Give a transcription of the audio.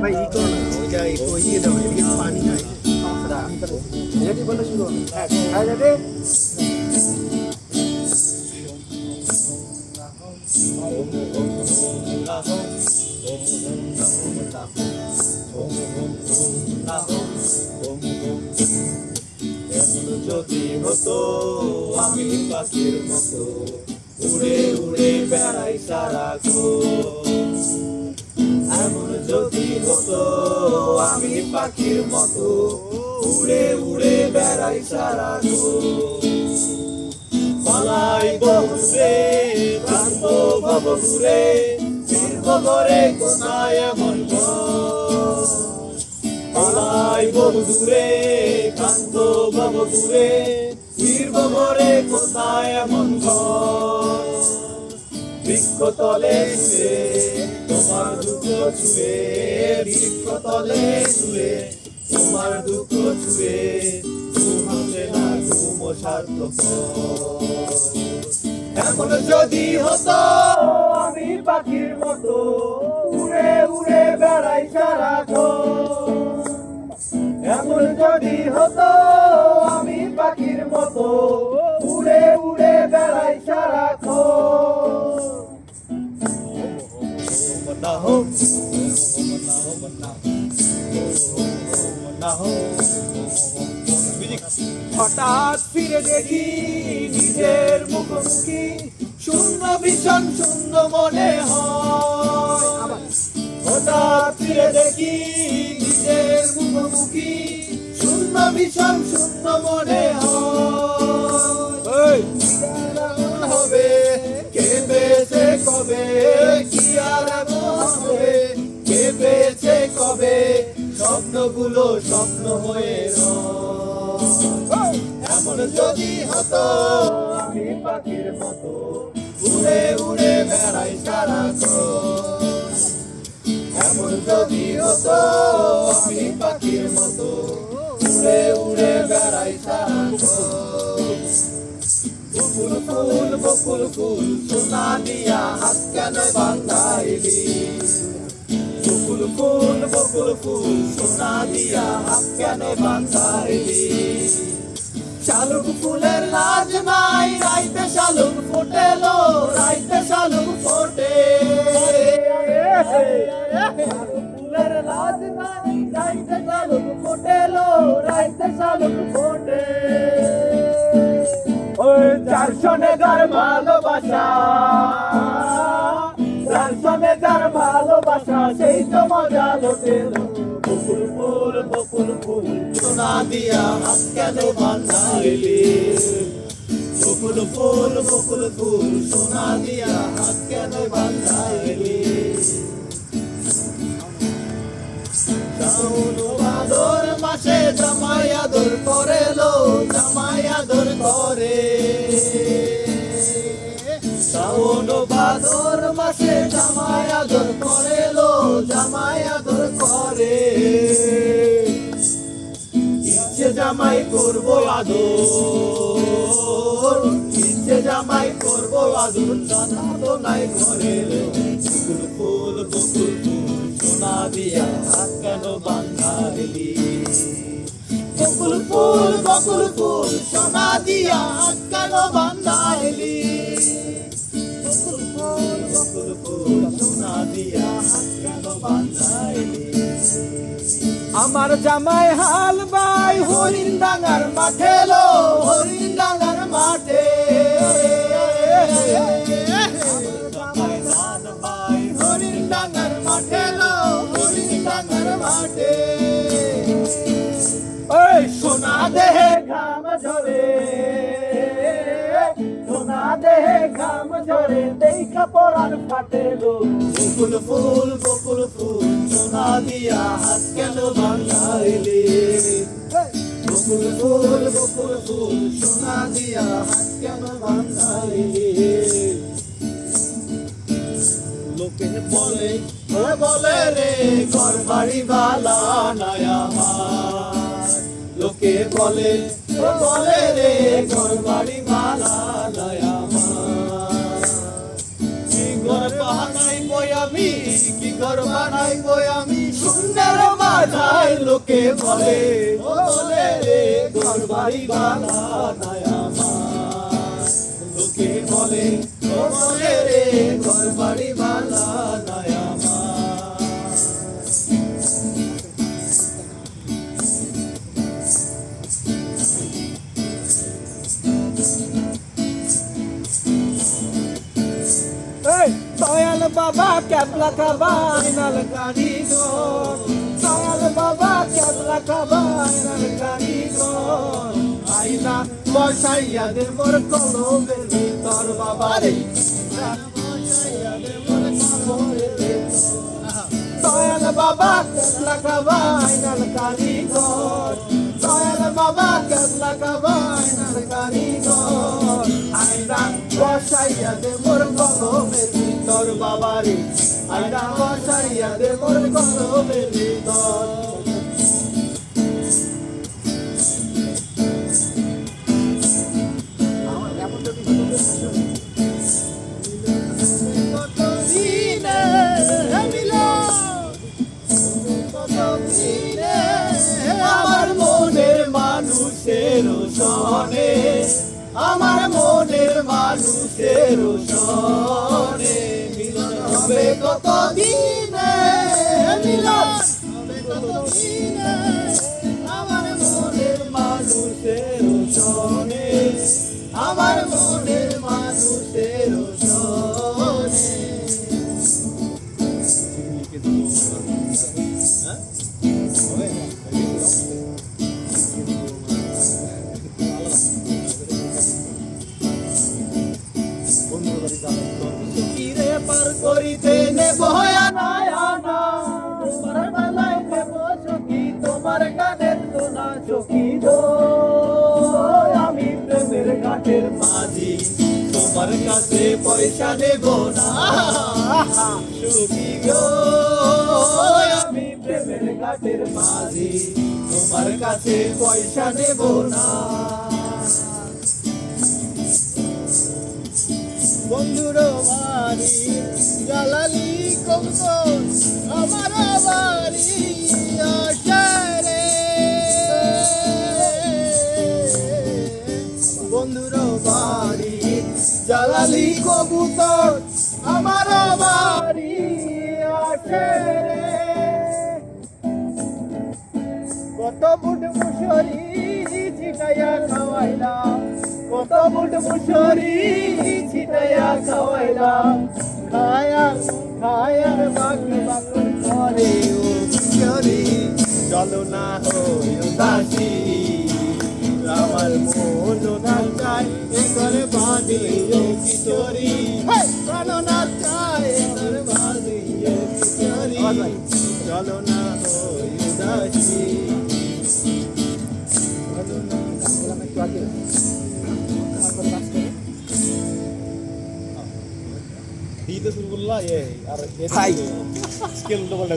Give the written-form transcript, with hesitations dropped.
ভাই ই করো না, ওই যে ওই দিয়ে দাও, এদিকে পানি নাই। রেডি বলে শুরু হবে। হ্যাঁ রেডি। যদি হতো আমি পাখির মতো উড়ে উড়ে বেড়াই সারাক্ষণ, এমন যদি হতো আমি পাখির মতো উড়ে উড়ে বেড়াই সারাক্ষণ, পালাই বহুরে প্রান্ত ভব ঘুরে ফিরব ঘরে কোথায় এমন ঘর, পালাই বহু দূরে কান্ত ভব ঘুরে ফিরব ঘরে কোথায় এমন ঘর, বৃক্ষ তলে শুয়ে তোমার দুঃখ ছুঁয়ে, বৃক্ষ তলে শুয়ে তোমার দুঃখ ছুঁয়ে, ঘুম আসে না ঘুম সার্থক, এমন যদি হতো আমি পাখির মতো উড়ে উড়ে বেড়াই সারাক্ষণ, এমন যদি হতো আমি পাখির মতো উড়ে উড়ে বেড়াই সারাক্ষণ, হঠাৎ ফিরে দেখি নিজের মুখোমুখি, শূন্য ভীষণ শূন্য মনে হয়, হঠাৎ ফিরে দেখি নিজের মুখোমুখি, শূন্য ভীষণ শূন্য মনে হয়, হবে কে পেয়েছে কবে, কি আর হবে কে পেয়েছে কবে, স্বপ্নগুলো স্বপ্ন হয়ে রয়, এমন যদি হতো আমি পাখির মতো উড়ে উড়ে বেড়াই সারাক্ষণ, এমন যদি হতো আমি পাখির মতো উড়ে উড়ে বেড়াই সারাক্ষণ, বকুল ফুল বকুল ফুল সোনা দিয়া হাত কেন বাঁধাইলি, বকুল ফুল সোনা দিয়া হাত কেন বাঁধাইলি, শালুক ফুলের লাজ নাই রাইতে শালুক ফোটেলো, রাইতে শালুক ফোটে, ফুলের লাজ নাই রাইতে শালুক ফোটেলো, রাইতে শালুক ফোটে, ওই 400 নেগার ভালোবাসা, 400 নেগার ভালোবাসা সেই তো মজা লোটেলো, বকুল ফুল সোনা দিয়া হাত কেন বাঁধাইলি, বকুল ফুল সোনা দিয়া হাত কেন বাঁধাইলি, শ্রাবণ ভাদর মাসে জামাই আদর করে লো, জামাই আদর করে, শ্রাবণ ভাদর মাসে জামাই আদর করে লো, জামাই আদর করে, ইচ্ছে জামাই করবো আদর, ইচ্ছে জামাই করবো আদর, জানা তো নাই ঘরে, বকুল ফুল সোনা দিয়া হাত কেন বাঁধাইলি, বকুল ফুল সোনা দিয়া হাত কেন বাঁধাইলি, বকুল ফুল সোনা দিয়া হাত কেন বাঁধাইলি, আমার জামাই হাল বাই হরিণ ডাঙ্গার মাঠে লো, হরিণ ডাঙ্গার মাঠে, জামাই হাল বাই হরিণ ডাঙ্গার মাঠে লো, হরিণ ডাঙ্গার মাঠে, ওই সোনা দেহে ঘাম ঝরে, সোনা দেহে ঘাম ঝরে দেখা পরাণ ফাটেলো, বকুল ফুল সোনা দিয়া হাত কেন বাঁধাইলি, বকুল ফুল সোনা দিয়া হাত কেন বাঁধাইলি, লোকে বলে বলে রে ঘর বাড়ি বালা নাই আমার, লোকে বলে বলে রে ঘর বাড়ি বালা নাই আমার, ঘর পাহানাই বয়া আমি কি ঘর বানাইবো আমি শূন্যের মাঝায় লোকে বলে ও বলে রে ঘর বাড়ি বানাই আমার লোকে বলে ও বলে রে ঘর বাড়ি বানাই আমার দয়াল বাবা ক্যাবলা খাবাই নাল কারিগর দয়াল বাবা ক্যাবলা খাবাই নাল কারিগর আইনা বসাইয়া দে মোর কলমের ভিতর বাবা রে দয়াল বাবা ক্যাবলা খাবাই নাল কারিগর দয়াল বাবা ক্যাবলা খাবাই নাল কারিগর আইনা বসাইয়া দে মোর কলমের ভিতর বাবা রে আইনা বসাইয়া দে মোর কলমের ভিতর আমার মনের মানুষের সনে আমার মনের মানুষের সনে মিলন হবে কতদিনে মিলন হবে কতদিনে আমার মনের মানুষের সনে আমার মনের মানুষের সনে কিরে পার করিতে নেব আনা তোমার বেলায় নেব সখী তোমার গানের তোলা সখী গো আমি প্রেমের ঘাটের মাঝি তোমার কাছে পয়সা দেব না সখী গো আমি প্রেমের ঘাটের মাঝি তোমার কাছে পয়সা দেব না বন্ধুর বাড়ি জ্বালালি কবুতর আমার বাড়ি আশারে বন্ধুর বাড়ি জ্বালালি কবুতর আমার বাড়ি আশারে কত বুট মুশরি ছিটাইয়া খাওয়াইলাম কত বুট মুশরি ছিটাইয়া খাওয়াইলাম খায়া খায়ার বাকি বাকি করে ও কিশোরী চলো না হই উদাসী আমার মন না চায় এ করে বাঁধি ও কিশোরী চলো না চায় এ করে বাঁধি ও কিশোরী চলো না হই উদাসী দিতে শুরু করলা আর স্কেল উল্টো পাল্টা